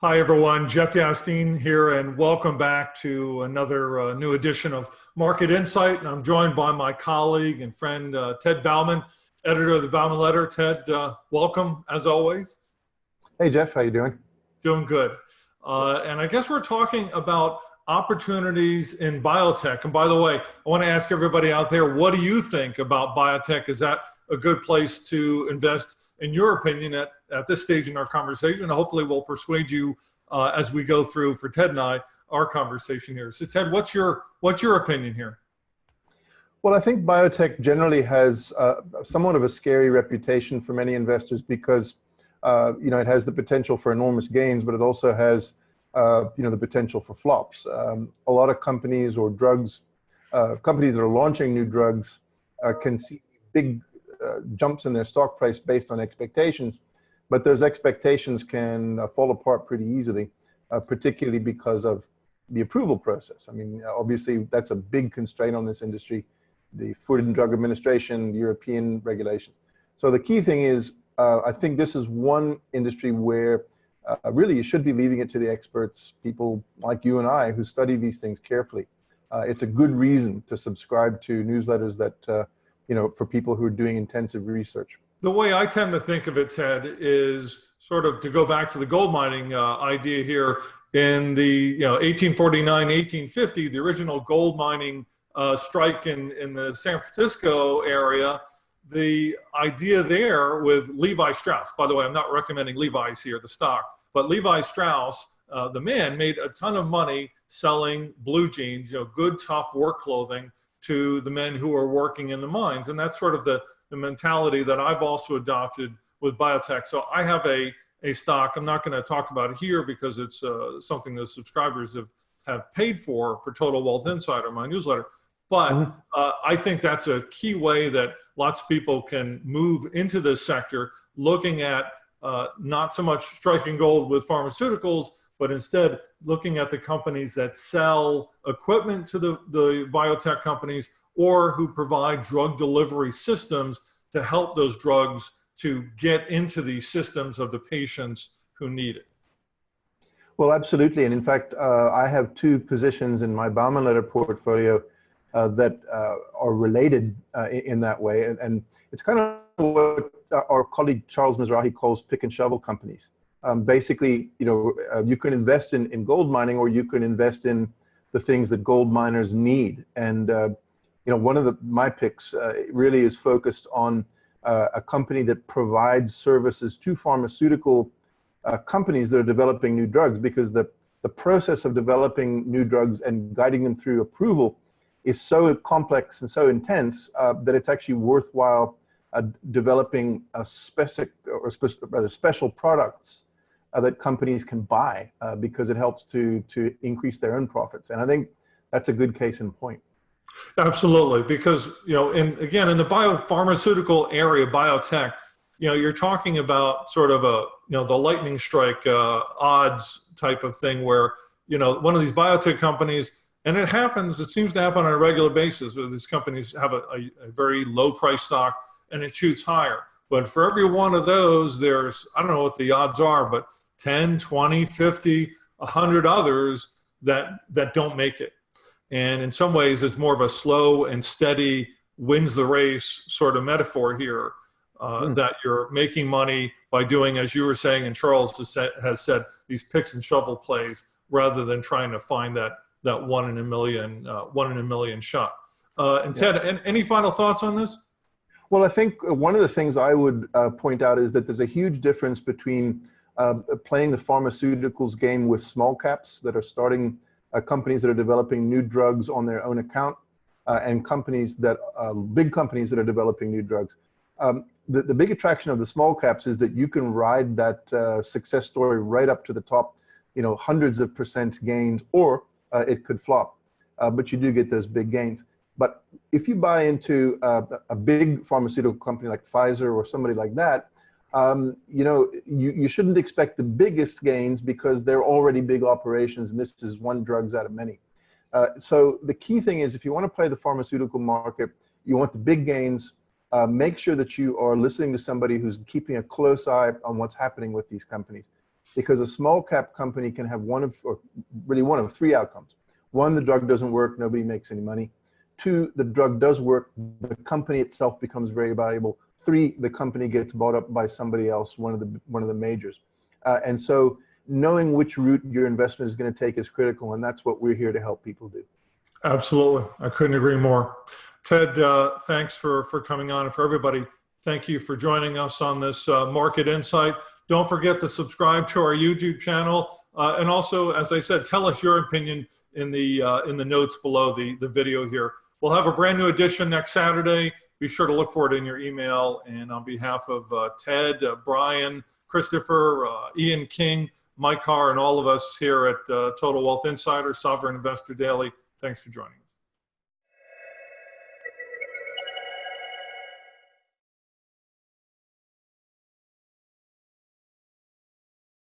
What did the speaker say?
Hi, everyone. Jeff Yasteen here, and welcome back to another new edition of Market Insight. And I'm joined by my colleague and friend, Ted Bauman, editor of the Bauman Letter. Ted, welcome, as always. Hey, Jeff. How you doing? Doing good. And I guess we're talking about opportunities in biotech. And by the way, I want to ask everybody out there, what do you think about biotech? Is that a good place to invest, in your opinion, at this stage in our conversation? And hopefully we'll persuade you as we go through, for Ted and I, our conversation here. So Ted, what's your opinion here? Well, I think biotech generally has somewhat of a scary reputation for many investors because it has the potential for enormous gains, but it also has the potential for flops. A lot of companies or drugs, companies that are launching new drugs can see big jumps in their stock price based on expectations, but those expectations can fall apart pretty easily, particularly because of the approval process. I mean, obviously that's a big constraint on this industry, the Food and Drug Administration, European regulations. So the key thing is, I think this is one industry where really you should be leaving it to the experts, people like you and I who study these things carefully. It's a good reason to subscribe to newsletters that for people who are doing intensive research. The way I tend to think of it, Ted, is sort of to go back to the gold mining idea here. In the 1849, 1850, the original gold mining strike in the San Francisco area, the idea there with Levi Strauss, by the way, I'm not recommending Levi's here, the stock, but Levi Strauss, the man, made a ton of money selling blue jeans, good, tough work clothing, to the men who are working in the mines. And that's sort of the mentality that I've also adopted with biotech. So I have a stock. I'm not going to talk about it here because it's something that subscribers have paid for Total Wealth Insider, my newsletter. But I think that's a key way that lots of people can move into this sector, looking at not so much striking gold with pharmaceuticals, but instead looking at the companies that sell equipment to the biotech companies or who provide drug delivery systems to help those drugs to get into the systems of the patients who need it. Well, absolutely. And in fact, I have two positions in my Bauman Letter portfolio that are related in that way. And it's kind of what our colleague Charles Mizrahi calls pick and shovel companies. Basically, you can invest in gold mining, or you can invest in the things that gold miners need. And one of my picks really is focused on a company that provides services to pharmaceutical companies that are developing new drugs, because the process of developing new drugs and guiding them through approval is so complex and so intense that it's actually worthwhile developing special products that companies can buy because it helps to increase their own profits. And I think that's a good case in point. Absolutely, because in the biopharmaceutical area, biotech, you're talking about sort of the lightning strike odds type of thing where one of these biotech companies, and it seems to happen on a regular basis, where these companies have a very low price stock and it shoots higher. But for every one of those, there's, I don't know what the odds are, but 10, 20, 50, 100 others that don't make it. And in some ways, it's more of a slow and steady wins the race sort of metaphor here, that you're making money by doing, as you were saying, and Charles has said, these picks and shovel plays, rather than trying to find that one in a million shot. And Ted, any final thoughts on this? Well, I think one of the things I would point out is that there's a huge difference between playing the pharmaceuticals game with small caps that are starting companies that are developing new drugs on their own account, and big companies that are developing new drugs. The big attraction of the small caps is that you can ride that success story right up to the top, hundreds of % gains, or it could flop, but you do get those big gains. But if you buy into a big pharmaceutical company like Pfizer or somebody like that, you shouldn't expect the biggest gains because they're already big operations, and this is one drugs out of many. So the key thing is, if you want to play the pharmaceutical market, you want the big gains, make sure that you are listening to somebody who's keeping a close eye on what's happening with these companies. because a small cap company can have or really one of three outcomes. One, the drug doesn't work, nobody makes any money. Two, the drug does work, the company itself becomes very valuable. Three, the company gets bought up by somebody else, one of the majors. And so knowing which route your investment is going to take is critical, and that's what we're here to help people do. Absolutely. I couldn't agree more. Ted, thanks for coming on, and for everybody, thank you for joining us on this Market Insight. Don't forget to subscribe to our YouTube channel. And also, as I said, tell us your opinion in the notes below the video here. We'll have a brand new edition next Saturday. Be sure to look for it in your email. And on behalf of Ted, Brian, Christopher, Ian King, Mike Carr, and all of us here at Total Wealth Insider, Sovereign Investor Daily, thanks for joining us.